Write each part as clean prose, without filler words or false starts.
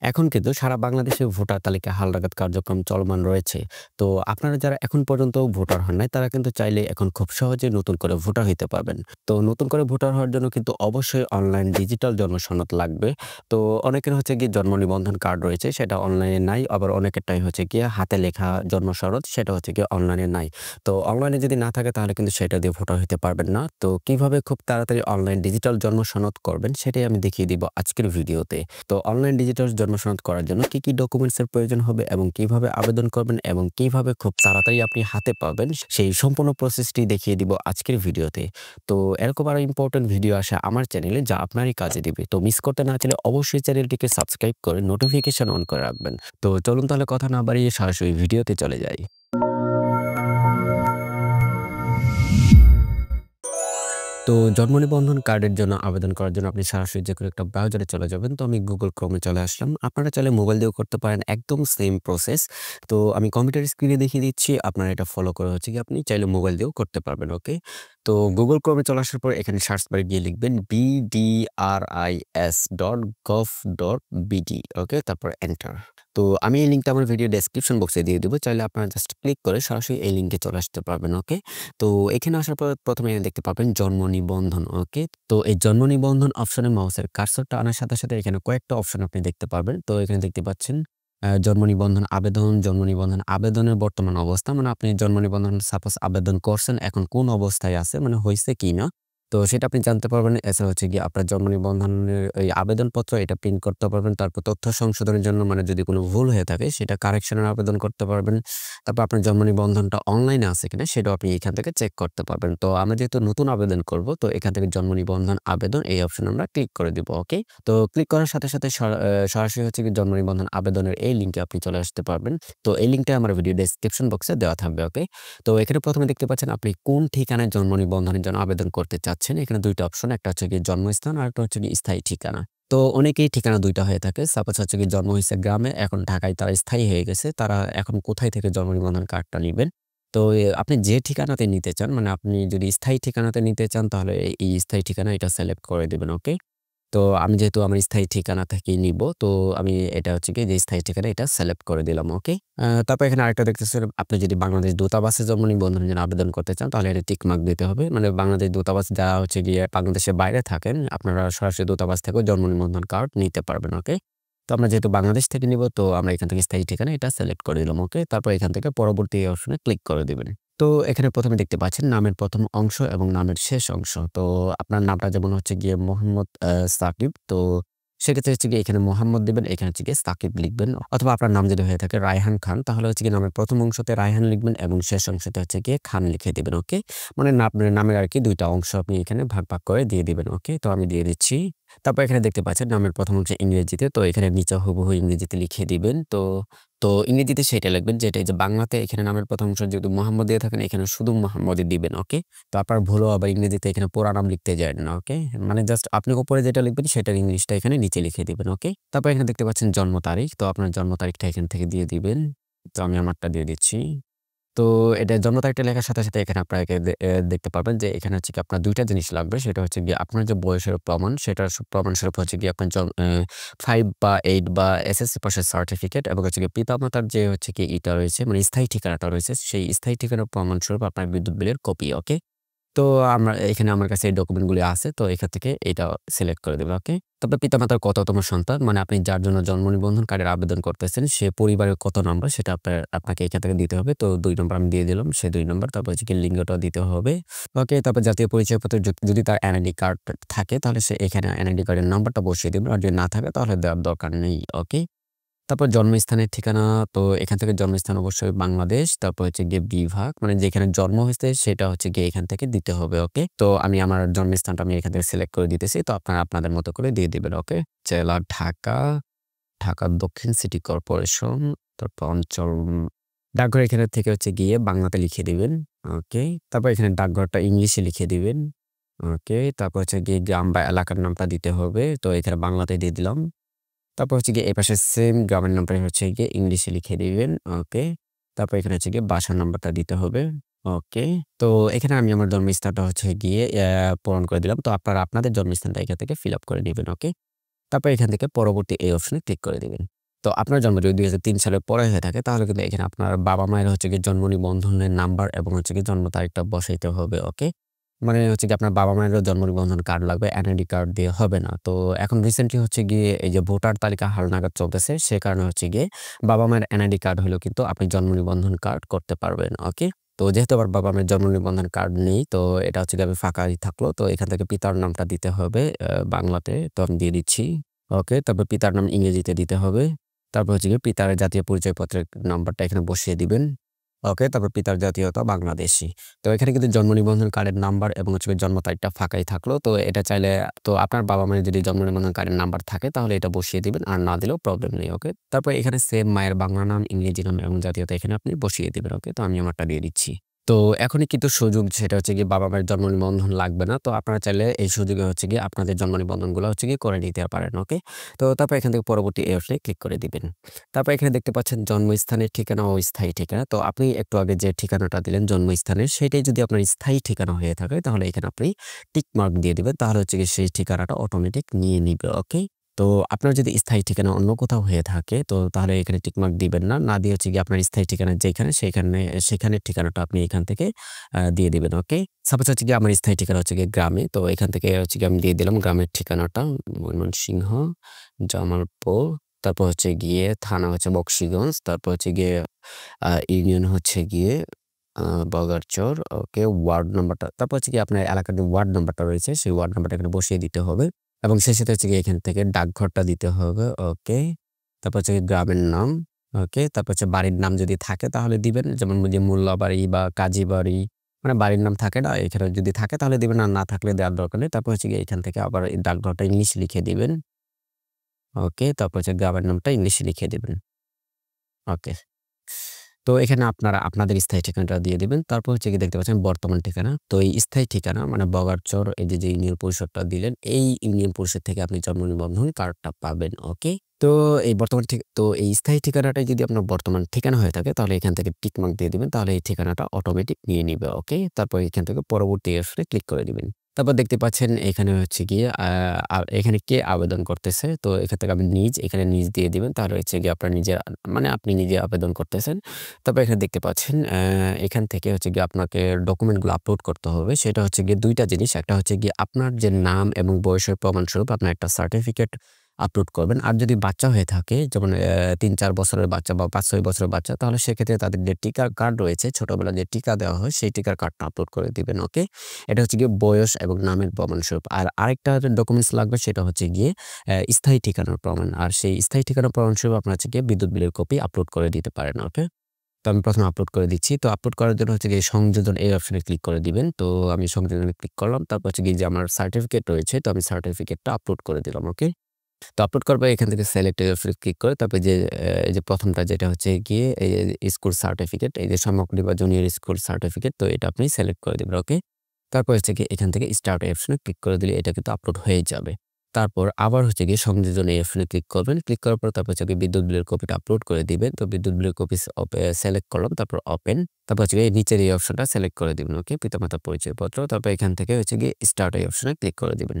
এখন কিন্তু সারা বাংলাদেশে ভোটার তালিকা হালনাগাদ কার্যক্রম চলমান রয়েছে। তো আপনারা যারা এখন পর্যন্ত ভোটার হন নাই, তারা কিন্তু চাইলে এখন খুব সহজেই নতুন করে ভোটার হইতে পারবেন। তো নতুন করে ভোটার হওয়ার জন্য কিন্তু অবশ্যই অনলাইন ডিজিটাল জন্ম সনদ লাগবে। তো অনেকের হচ্ছে গিয়ে জন্ম নিবন্ধন কার্ড রয়েছে, সেটা অনলাইনে নাই। আবার অনেকেরটাই হচ্ছে গিয়ে হাতে লেখা জন্ম সনদ, সেটা হচ্ছে গিয়ে অনলাইনে নাই। তো অনলাইনে যদি না থাকে তাহলে কিন্তু সেটা দিয়ে ভোটার হইতে পারবেন না। তো কিভাবে খুব তাড়াতাড়ি অনলাইন ডিজিটাল জন্ম সনদ করবেন, সেটাই আমি দেখিয়ে দিব আজকের ভিডিওতে। তো অনলাইন ডিজিটাল জন্ম সনদ করার জন্য কি, কি ডকুমেন্টস এর প্রয়োজন হবে এবং কিভাবে আবেদন করবেন এবং কিভাবে খুব তাড়াতাড়ি আপনি হাতে পাবেন, সেই সম্পূর্ণ প্রসেসটি দেখিয়ে দিব আজকের ভিডিওতে। তো এরকম আরো ইম্পোর্টেন্ট ভিডিও আসে আমার চ্যানেলে, যা আপনারই কাজে দিবে। তো মিস করতে না চাইলে অবশ্যই চ্যানেলটিকে সাবস্ক্রাইব করে নোটিফিকেশন অন করে রাখবেন। তো চলুন তাহলে কথা না বাড়িয়ে সরাসরি ভিডিওতে চলে যাই। তো জন্ম নিবন্ধন কার্ডের জন্য আবেদন করার জন্য আপনি সরাসরি যেকোনো একটা ব্রাউজারে চলে যাবেন। তো আমি Google Chrome এ চলে আসলাম। আপনারা চাইলে মোবাইল দিয়েও করতে পারেন, একদম সেম প্রসেস। তো আমি কম্পিউটার স্ক্রিনে দেখিয়ে দিচ্ছি। আপনারা এটা ফলো করে হচ্ছে গিয়ে আপনি চাইলে মোবাইল দিয়েও করতে পারবেন, ওকে? তো Google Chrome এ চলে আসার পর এখানে সার্চ বারে গিয়ে লিখবেন bdris.gov.bd, ওকে? তারপর এন্টার। তো আমি এই লিঙ্কটা আমার ভিডিও ডেসক্রিপশন বক্সে দিয়ে দিব। চাইলে আপনারা জাস্ট ক্লিক করে সরাসরি এই লিঙ্কে চলে আসতে পারবেন, ওকে? তো এখানে আসার পর ১ম এ দেখতে পাবেন জন্ম নিবন্ধন, ওকে? তো এই জন্ম নিবন্ধন অপশনে মাউসের কার্সরটা আনার সাথে, সাথে এখানে কয়েকটা অপশন আপনি দেখতে পাবেন। তো এখানে দেখতে পাচ্ছেন জন্ম নিবন্ধন আবেদন, জন্ম নিবন্ধন আবেদনের বর্তমান অবস্থা। মানে আপনি জন্ম নিবন্ধন সাপোজ আবেদন করছেন, এখন কোন অবস্থায় আছে, মানে হইছে কিনা? তো সেটা আপনি জানতে পারবেন। এছাড়া হচ্ছে গিয়ে আপনার জন্ম নিবন্ধনের এই আবেদনপত্র এটা প্রিন্ট করতে পারবেন। তারপর তথ্য সংশোধনের জন্য মানে যদি কোনো ভুল হয়ে থাকে সেটা কারেকশনের আবেদন করতে পারবেন। তারপর আপনার জন্ম নিবন্ধনটা অনলাইনে আছে কিনা সেটাও আপনি এখান থেকে চেক করতে পারবেন। তো আমরা যেহেতু নতুন আবেদন করব, তো এখান থেকে জন্ম নিবন্ধন আবেদন এই অপশনে আমরা ক্লিক করে দিব, ওকে? তো ক্লিক করার সাথে, সাথে সরাসরি হচ্ছে গিয়ে জন্ম নিবন্ধন আবেদনের এই লিঙ্কে আপনি চলে আসতে পারবেন। তো এই লিঙ্কটা আমার ভিডিও ডেসক্রিপশন বক্সে দেওয়া থাকবে, ওকে? তো এখানে ১ম এ দেখতে পাচ্ছেন আপনি কোন ঠিকানায় জন্ম নিবন্ধনের জন্য আবেদন করতে চাচ্ছেন। এখানে ২ টা অপশন, একটা হচ্ছে গিয়ে জন্মস্থান আর একটা হচ্ছে গিয়ে স্থায়ী ঠিকানা। তো অনেকেই ঠিকানা ২ টা হয়ে থাকে। সাপোজ হচ্ছে গিয়ে জন্ম হইছে গ্রামে, এখন ঢাকায় তারা স্থায়ী হয়ে গেছে। তারা এখন কোথায় থেকে জন্ম নিবন্ধন কার্ডটা নিবেন? তো আপনি যে ঠিকানাতে নিতে চান, মানে আপনি যদি স্থায়ী ঠিকানাতে নিতে চান তাহলে এই স্থায়ী ঠিকানা এটা সিলেক্ট করে দিবেন, ওকে? তো আমি যেহেতু আমার স্থায়ী ঠিকানা থেকেই নিবো, তো আমি এটা হচ্ছে গিয়ে যে স্থায়ী ঠিকানা এটা সিলেক্ট করে দিলাম, ওকে? তারপর এখানে আরেকটা দেখতেছেন, আপনি যদি বাংলাদেশ দূতাবাসে জন্ম নিবন্ধনের জন্য আবেদন করতে চান তাহলে এটা টিক মার্ক দিতে হবে। মানে বাংলাদেশ দূতাবাস যারা হচ্ছে গিয়ে বাংলাদেশের বাইরে থাকেন, আপনারা সরাসরি দূতাবাস থেকেও জন্ম নিবন্ধন কার্ড নিতে পারবেন, ওকে? তো আমরা যেহেতু বাংলাদেশ থেকে নিবো, তো আমরা এখান থেকে স্থায়ী ঠিকানা এটা সিলেক্ট করে দিলাম, ওকে? তারপর এখান থেকে পরবর্তী অপশনে ক্লিক করে দিবেন। তো এখানে ১ম এ দেখতে পাচ্ছেন নামের ১ম অংশ এবং নামের শেষ অংশ। তো আপনার নামটা যেমন হচ্ছে গিয়ে মোহাম্মদ সাকিব। তো সেক্ষেত্রে হচ্ছে গিয়ে এখানে মোহাম্মদ দিবেন, এখানে হচ্ছে গিয়ে সাকিব লিখবেন। অথবা আপনার নাম যদি হয়ে থাকে রায়হান খান, তাহলে হচ্ছে গিয়ে নামের ১ম অংশতে রায়হান লিখবেন এবং শেষ অংশতে হচ্ছে গিয়ে খান লিখে দিবেন, ওকে? মানে আপনার নামের আরকি ২ টা অংশ আপনি এখানে ভাগ, ভাগ করে দিয়ে দিবেন, ওকে? তো আমি দিয়ে দিচ্ছি। তারপর এখানে দেখতে পাচ্ছেন নামের ১ম অংশ ইংরেজিতে। তো এখানে নিচে হুবহু ইংরেজিতে লিখে দিবেন। তো ইংরেজিতে সেইটা লিখবেন যেটা এই যে বাংলাতে এখানে নামের ১ম অংশ যেহেতু মোহাম্মদ দিয়ে থাকেন, এখানে শুধু মোহাম্মদই দিবেন, ওকে? তো আপনার ভুলও আবার ইংরেজিতে এখানে পুরা নাম লিখতে যাবেন না, ওকে? মানে জাস্ট আপনি উপরে যেটা লিখবেন সেটার ইংলিশটা এখানে নিচে লিখে দিবেন, ওকে? তারপর এখানে দেখতে পাচ্ছেন জন্ম তারিখ। তো আপনার জন্ম তারিখটা এখান থেকে দিয়ে দিবেন। তো আমি আমারটা দিয়ে দিচ্ছি। তো এটা জন্ম তারিখটা লেখার সাথে, সাথে এখানে আপনাকে দেখতে পাবেন যে এখানে হচ্ছে গিয়ে আপনার ২ টা জিনিস লাগবে। সেটা হচ্ছে গিয়ে আপনার যে বয়সের প্রমাণ, সেটার প্রমাণস্বরূপ হচ্ছে গিয়ে আপনার 5 বা 8 বা এসএসসি পাসের সার্টিফিকেট এবং হচ্ছে গিয়ে পিতামাতার যে হচ্ছে গিয়ে ইটা রয়েছে, মানে স্থায়ী ঠিকানাটা রয়েছে, সেই স্থায়ী ঠিকানার প্রমাণস্বরূপ আপনার বিদ্যুৎ বিলের কপি, ওকে? তো এখানে আমার কাছে এই ডকুমেন্ট গুলি আছে। তো এখান থেকে এটা সিলেক্ট করে দেব, ওকে? তারপর পিতামাতার কততম সন্তান, মানে আপনি যার জন্য জন্ম নিবন্ধন কার্ডের আবেদন করতেছেন সে পরিবারের কত নাম্বার সেটা আপনাকে এখান থেকে দিতে হবে। তো ২ নম্বর আমি দিয়ে দিলাম, সে ২ নম্বর। তারপর হচ্ছে গিয়ে লিঙ্গটাও দিতে হবে, ওকে? তারপর জাতীয় পরিচয়পত্র যদি তার এনআইডি কার্ড থাকে তাহলে সে এখানে এনআইডি কার্ডের নাম্বারটা বসিয়ে দিবেন। আর যদি না থাকে তাহলে দেওয়ার দরকার নেই, ওকে? তারপর জন্মস্থানের ঠিকানা, তো এখান থেকে জন্মস্থান অবশ্যই বাংলাদেশ। তারপর হচ্ছে গিয়ে বিভাগ, মানে যেখানে জন্ম হইছে সেটা হচ্ছে গিয়ে এখান থেকে দিতে হবে, ওকে? তো আমি আমার জন্মস্থানটা আমি এখান থেকে সিলেক্ট করে দিতেছি। তো আপনারা আপনাদের মতো করে দিয়ে দিবেন, ওকে? জেলা ঢাকা, ঢাকা দক্ষিণ সিটি কর্পোরেশন। তারপর অঞ্চল ডাকঘর এখানে থেকে হচ্ছে গিয়ে বাংলাতে লিখে দিবেন, ওকে? তারপর এখানে ডাকঘরটা ইংলিশে লিখে দিবেন, ওকে? তারপর হচ্ছে গিয়ে গ্রাম বা এলাকার নামটা দিতে হবে। তো এখানে বাংলাতে দিয়ে দিলাম। তারপর হচ্ছে গিয়ে এপাশে সেম গ্রামের নামটা হচ্ছে গিয়ে ইংলিশে লিখে দিবেন, ওকে? তারপর এখানে হচ্ছে গিয়ে বাসার নাম্বারটা দিতে হবে, ওকে? তো এখানে আমি আমার জন্মস্থানটা হচ্ছে গিয়ে পূরণ করে দিলাম। তো আপনারা আপনাদের জন্মস্থানটা এখান থেকে ফিল আপ করে নিবেন, ওকে? তারপর এখান থেকে পরবর্তী এই অপশনে ক্লিক করে দিবেন। তো আপনার জন্ম যদি ২০০৩ সালের পরে হয়ে থাকে তাহলে কিন্তু এখানে আপনার বাবা-মায়ের হচ্ছে গিয়ে জন্ম নিবন্ধনের নাম্বার এবং হচ্ছে গিয়ে জন্ম তারিখটা বসাইতে হবে, ওকে? মানে হচ্ছে গিয়ে আপনার বাবা-মায়েরও জন্ম নিবন্ধন কার্ড লাগবে, এনআইডি কার্ড দিয়ে হবে না। তো এখন রিসেন্টলি হচ্ছে গিয়ে এই যে ভোটার তালিকা হালনাগাদ চলতেছে, সে কারণে হচ্ছে গিয়ে বাবা-মায়ের এনআইডি কার্ড হলেও কিন্তু আপনি জন্ম নিবন্ধন কার্ড করতে পারবেন, ওকে? তো যেহেতু আমার বাবা-মায়ের জন্ম নিবন্ধন কার্ড নেই, তো এটা হচ্ছে গিয়ে আমি ফাঁকাই থাকলো। তো এখান থেকে পিতার নামটা দিতে হবে বাংলাতে, তো আমি দিয়ে দিচ্ছি। ওকে, তারপর পিতার নাম ইংরেজিতে দিতে হবে। তারপর হচ্ছে গিয়ে পিতার জাতীয় পরিচয়পত্রের নাম্বারটা এখানে বসিয়ে দিবেন। ওকে, তারপর পিতার জাতীয়তা বাংলাদেশী। তো এখানে কিন্তু জন্ম নিবন্ধন কার্ডের নাম্বার এবং হচ্ছে গিয়ে জন্ম তারিখটা ফাঁকাই থাকলো। তো এটা চাইলে তো আপনার বাবা-মায়ের যদি জন্ম নিবন্ধন কার্ডের নাম্বার থাকে তাহলে এটা বসিয়ে দিবেন। আর না দিলেও প্রবলেম নেই। ওকে? তারপর এখানে সেম মায়ের বাংলা নাম, ইংরেজি নাম এবং জাতীয়তা এখানে আপনি বসিয়ে দিবেন। ওকে? তো আমি আমারটা দিয়ে দিচ্ছি। তো এখনই কিন্তু সুযোগ সেটা হচ্ছে গিয়ে বাবা-মায়ের জন্ম নিবন্ধন লাগবে না। তো আপনারা চাইলে এই সুযোগে হচ্ছে গিয়ে আপনাদের জন্ম নিবন্ধনগুলো হচ্ছে গিয়ে করে নিতে পারেন। ওকে? তো তারপর এখান থেকে পরবর্তী এই অপশনে ক্লিক করে দিবেন। তারপর এখানে দেখতে পাচ্ছেন জন্মস্থানের ঠিকানা ও স্থায়ী ঠিকানা। তো আপনি একটু আগে যে ঠিকানাটা দিলেন জন্মস্থানের, সেটাই যদি আপনার স্থায়ী ঠিকানা হয়ে থাকে তাহলে এখানে আপনি টিক মার্ক দিয়ে দিবেন। তাহলে হচ্ছে গিয়ে সেই ঠিকানাটা অটোমেটিক নিয়ে নিবে। ওকে? তো আপনার যদি স্থায়ী ঠিকানা অন্য কোথাও হয়ে থাকে তো তাহলে এখানে টিক মার্ক দিবেন না। না দিয়ে হচ্ছে গিয়ে আপনার স্থায়ী ঠিকানা যেখানে সেখানের ঠিকানাটা আপনি এখান থেকে দিয়ে দিবেন। ওকে? সাপোজ হচ্ছে গিয়ে আমার স্থায়ী ঠিকানা হচ্ছে গিয়ে গ্রামে। তো এখান থেকে হচ্ছে গিয়ে আমি দিয়ে দিলাম গ্রামের ঠিকানাটা ময়মনসিংহ, জামালপুর। তারপর হচ্ছে গিয়ে থানা হচ্ছে বকশীগঞ্জ। তারপর হচ্ছে গিয়ে ইউনিয়ন হচ্ছে গিয়ে আ বগারচর। ওকে, ওয়ার্ড নাম্বারটা তারপর হচ্ছে গিয়ে আপনার এলাকার যে ওয়ার্ড নাম্বারটা রয়েছে সেই ওয়ার্ড নাম্বারটা এখানে বসিয়ে দিতে হবে এবং সেই সাথে হচ্ছে গিয়ে এখান থেকে ডাকঘরটা দিতে হবে। ওকে। তারপর হচ্ছে গিয়ে গ্রামের নাম। ওকে। তারপর হচ্ছে বাড়ির নাম যদি থাকে তাহলে দিবেন। যেমন যে মোল্লাবাড়ি বা কাজীবাড়ি মানে বাড়ির নাম থাকে না? এখানে যদি থাকে তাহলে দিবেন আর না থাকলে দেওয়ার দরকার নেই। তারপর হচ্ছে গিয়ে এখান থেকে আবার এই ডাকঘরটা ইংলিশে লিখে দিবেন। ওকে, তারপর হচ্ছে গ্রামের নামটা ইংলিশে লিখে দিবেন। ওকে। তো এখানে আপনারা আপনাদের স্থায়ী ঠিকানাটা দিয়ে দিবেন। তারপর হচ্ছে গিয়ে দেখতে পাচ্ছেন বর্তমান ঠিকানা। তো এই স্থায়ী ঠিকানা মানে বগারচর এই যে ইউনিয়ন পরিষদটা দিলেন, এই ইউনিয়ন পরিষদ থেকে আপনি জন্ম নিবন্ধন কার্ডটা পাবেন। ওকে? তো এই বর্তমান তো এই স্থায়ী ঠিকানাটাই যদি আপনার বর্তমান ঠিকানা হয়ে থাকে তাহলে এখান থেকে টিক মার্ক দিয়ে দিবেন। তাহলে এই ঠিকানাটা অটোমেটিক নিয়ে নিবে। ওকে? তারপর এখান থেকে পরবর্তী অপশনে ক্লিক করে দিবেন। তারপর দেখতে পাচ্ছেন এখানে হচ্ছে গিয়ে এখানে কে আবেদন করতেছে। তো এখান থেকে আপনি এখানে দিয়ে দিবেন। তাহলে হচ্ছে গিয়ে আপনার নিজের মানে আপনি নিজে আবেদন করতেছেন। তারপর এখানে দেখতে পাচ্ছেন এখান থেকে হচ্ছে গিয়ে আপনাকে ডকুমেন্টগুলো আপলোড করতে হবে। সেটা হচ্ছে গিয়ে ২ টা জিনিস। একটা হচ্ছে গিয়ে আপনার যে নাম এবং বয়সের প্রমাণস্বরূপ আপনার একটা সার্টিফিকেট আপলোড করবেন। আর যদি বাচ্চা হয়ে থাকে যেমন ৩-৪ বছরের বাচ্চা বা ৫-৬ বছরের বাচ্চা তাহলে সেক্ষেত্রে তাদের যে টিকার কার্ড রয়েছে ছোটবেলায় যে টিকা দেওয়া হয় সেই টিকার কার্ডটা আপলোড করে দিবেন। ওকে? এটা হচ্ছে গিয়ে বয়স এবং নামের প্রমাণস্বরূপ। আর আরেকটা ডকুমেন্টস লাগবে সেটা হচ্ছে গিয়ে স্থায়ী ঠিকানার প্রমাণ। আর সেই স্থায়ী ঠিকানার প্রমাণস্বরূপ আপনার হচ্ছে গিয়ে বিদ্যুৎ বিলের কপি আপলোড করে দিতে পারেন। ওকে? তো আমি ১ম এ আপলোড করে দিচ্ছি। তো আপলোড করার জন্য হচ্ছে গিয়ে সংযোজন এই অপশনে ক্লিক করে দিবেন। তো আমি সংযোজনে ক্লিক করলাম। তারপর হচ্ছে গিয়ে যে আমার সার্টিফিকেট রয়েছে তো আমি সার্টিফিকেটটা আপলোড করে দিলাম। ওকে? তো আপলোড করার পর এখান থেকে সিলেক্ট এর উপরে ক্লিক করে তারপর যে এই যে ১ম টা যেটা হচ্ছে গিয়ে এই স্কুল সার্টিফিকেট এই যে সমকালী বা জুনিয়র স্কুল সার্টিফিকেট তো এটা আপনি সিলেক্ট করে দিবেন। ওকে? তারপর হচ্ছে গিয়ে এখান থেকে স্টার্ট এই অপশনে ক্লিক করে দিলে এটা কিন্তু আপলোড হয়ে যাবে। তারপর আবার হচ্ছে গিয়ে সংযোজন এই অপশনে ক্লিক করবেন। ক্লিক করার পর তারপর হচ্ছে গিয়ে বিদ্যুৎ বিলের কপিটা আপলোড করে দিবেন। তো বিদ্যুৎ বিলের কপি সিলেক্ট করলাম। তারপর ওপেন। তারপর হচ্ছে গিয়ে নিচের এই অপশনটা সিলেক্ট করে দিবেন। ওকে? পিতামাতার পরিচয়পত্র। তারপর এখান থেকে হচ্ছে গিয়ে স্টার্ট এই অপশনে ক্লিক করে দিবেন।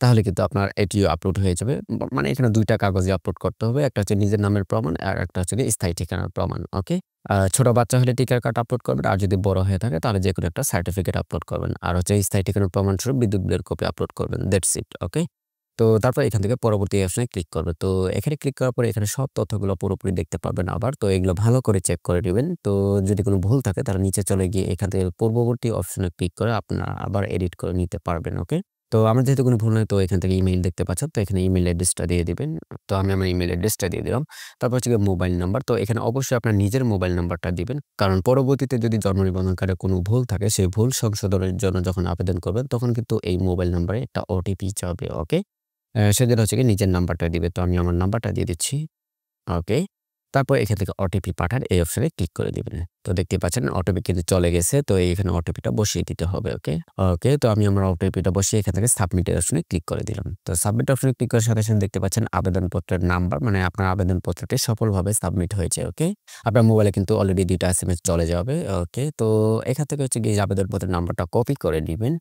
তাহলে কিন্তু আপনার এটিও আপলোড হয়ে যাবে। মানে এখানে ২ টা কাগজে আপলোড করতে হবে। একটা হচ্ছে নিজের নামের প্রমাণ আর একটা হচ্ছে গিয়ে স্থায়ী ঠিকানার প্রমাণ। ওকে? ছোট বাচ্চা হলে টিকার কার্ড আপলোড করবেন। আর যদি বড় হয়ে থাকে তাহলে যেকোনো একটা সার্টিফিকেট আপলোড করবেন। আর হচ্ছে স্থায়ী ঠিকানার প্রমাণস্বরূপ বিদ্যুৎ বিলের কপি আপলোড করবেন। That's it. ওকে? তো তারপর এখান থেকে পরবর্তী অপশনে ক্লিক করবেন। তো এখানে ক্লিক করার পরে এখানে সব তথ্যগুলো পুরোপুরি দেখতে পারবেন আবার। তো এগুলো ভালো করে চেক করে নিবেন। তো যদি কোনো ভুল থাকে তাহলে নিচে চলে গিয়ে এখান থেকে পূর্ববর্তী অপশনে ক্লিক করে আপনারা আবার এডিট করে নিতে পারবেন। ওকে? তো আমার যেহেতু কোনো ভুল নাই তো এখান থেকে ইমেইল দেখতে পাচ্ছেন। তো এখানে ইমেইল অ্যাড্রেসটা দিয়ে দিবেন। তো আমি আমার ইমেইল অ্যাড্রেসটা দিয়ে দিলাম। তারপর হচ্ছে গিয়ে মোবাইল নাম্বার। তো এখানে অবশ্যই আপনার নিজের মোবাইল নাম্বারটা দিবেন। কারণ পরবর্তীতে যদি জন্ম নিবন্ধন কার্ডে কোনো ভুল থাকে সেই ভুল সংশোধনের জন্য যখন আবেদন করবেন তখন কিন্তু এই মোবাইল নাম্বারে একটা ওটিপি যাবে। ওকে? সেজন্য হচ্ছে গিয়ে নিজের নাম্বারটা দিবে। তো আমি আমার নাম্বারটা দিয়ে দিচ্ছি। ওকে। তারপর এখান থেকে ওটিপি পাঠান এই অপশনে ক্লিক করে দিবেন। তো দেখতেই পাচ্ছেন ওটিপি কিন্তু চলে গেছে। তো এইখানে ওটিপিটা বসিয়ে দিতে হবে। ওকে? ওকে, তো আমি আমার ওটিপিটা বসিয়ে এখান থেকে সাবমিট এর অপশনে ক্লিক করে দিলাম। তো সাবমিট অপশনে ক্লিক করার সাথে দেখতে পাচ্ছেন আবেদনপত্রের নাম্বার মানে আপনার আবেদনপত্রটি সফলভাবে সাবমিট হয়েছে। ওকে? আপনার মোবাইলে কিন্তু অলরেডি ২ টা এসএমএস চলে যাবে। ওকে? তো এখান থেকে হচ্ছে গিয়ে আবেদনপত্রের নাম্বারটা কপি করে নিবেন।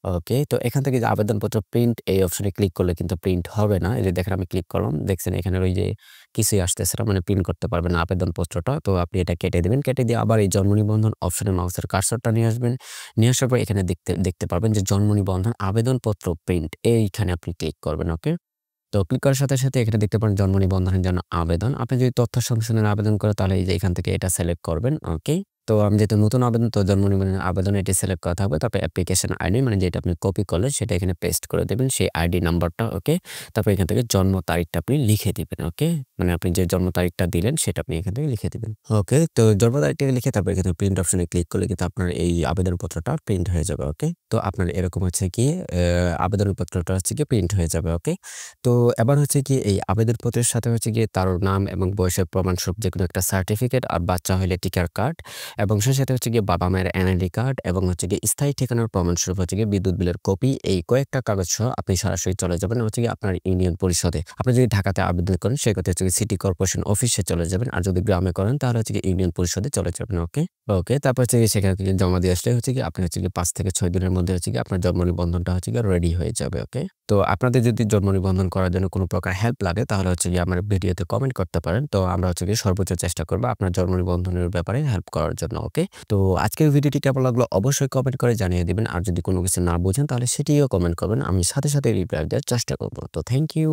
ওকে, তো এখান থেকে যে আবেদনপত্র প্রিন্ট এই অপশনে ক্লিক করলে কিন্তু প্রিন্ট হবে না। এই যে দেখেন আমি ক্লিক করলাম। দেখছেন এখানে ওই যে কিছুই আসতেছে না, মানে প্রিন্ট করতে পারবেন না আবেদনপত্রটা। তো আপনি এটা কেটে দিবেন। কেটে দিয়ে আবার এই জন্ম নিবন্ধন অপশনে মাউসের কার্সরটা নিয়ে আসবেন। নিয়ে আসার পর এখানে দেখতে পারবেন যে জন্ম নিবন্ধন আবেদনপত্র প্রিন্ট এইখানে আপনি ক্লিক করবেন। ওকে? তো ক্লিক করার সাথে এখানে দেখতে পারেন জন্ম নিবন্ধনের জন্য আবেদন। আপনি যদি তথ্য সংশোধনের আবেদন করেন তাহলে এই যে এখান থেকে এটা সিলেক্ট করবেন। ওকে? তো আমি যেহেতু নতুন আবেদন তো জন্ম নিবন্ধনের আবেদন এটি সিলেক্ট করা থাকবে। তারপর অ্যাপ্লিকেশন আইডি মানে যেটা আপনি কপি করলেন সেটা এখানে পেস্ট করে দিবেন সেই আইডি নাম্বারটা। ওকে? তারপর এখান থেকে জন্ম তারিখটা আপনি লিখে দিবেন। ওকে? মানে আপনি যে জন্ম তারিখটা দিলেন সেটা আপনি এখান থেকে লিখে দিবেন। ওকে? তো জন্ম তারিখটা লিখে তারপর এখানে প্রিন্ট অপশনে ক্লিক করলে কিন্তু আপনার এই আবেদনপত্রটা প্রিন্ট হয়ে যাবে। ওকে? তো আপনার এরকম হচ্ছে গিয়ে আবেদনপত্রটা হচ্ছে গিয়ে প্রিন্ট হয়ে যাবে। ওকে? তো এবার হচ্ছে গিয়ে এই আবেদনপত্রের সাথে হচ্ছে গিয়ে তার নাম এবং বয়সের প্রমাণস্বরূপ যেকোনো একটা সার্টিফিকেট আর বাচ্চা হইলে টিকার কার্ড এবং সেই সাথে হচ্ছে গিয়ে বাবা-মায়ের এনআইডি কার্ড এবং হচ্ছে গিয়ে স্থায়ী ঠিকানার প্রমাণস্বরূপ হচ্ছে গিয়ে বিদ্যুৎ বিলের কপি এই কয়েকটা কাগজ সহ আপনি সরাসরি চলে যাবেন হচ্ছে গিয়ে আপনার ইউনিয়ন পরিষদে। আপনি যদি ঢাকাতে আবেদন করেন সেক্ষেত্রে হচ্ছে গিয়ে সিটি কর্পোরেশন অফিসে চলে যাবেন। আর যদি গ্রামে করেন তাহলে হচ্ছে গিয়ে ইউনিয়ন পরিষদে চলে যাবেন। ওকে? ওকে, তারপর হচ্ছে গিয়ে সেখানে থেকে জমা দিয়ে আসলে হচ্ছে গিয়ে আপনি হচ্ছে গিয়ে ৫ থেকে ৬ দিনের মধ্যে হচ্ছে গিয়ে আপনার জন্ম নিবন্ধনটা হচ্ছে গিয়ে রেডি হয়ে যাবে। ওকে? তো আপনাদের যদি জন্ম নিবন্ধন করার জন্য কোনো প্রকার হেল্প লাগে তাহলে হচ্ছে গিয়ে আমার ভিডিওতে কমেন্ট করতে পারেন। তো আমরা হচ্ছে গিয়ে সর্বোচ্চ চেষ্টা করব আপনার জন্ম নিবন্ধনের ব্যাপারে হেল্প করার জন্য। ওকে? তো আজকের ভিডিওটি কেমন লাগলো অবশ্যই কমেন্ট করে জানিয়ে দিবেন। আর যদি কোনো কিছু না বুঝেন তাহলে সেটিও কমেন্ট করবেন। আমি সাথে রিপ্লাই দেওয়ার চেষ্টা করব। তো থ্যাংক ইউ।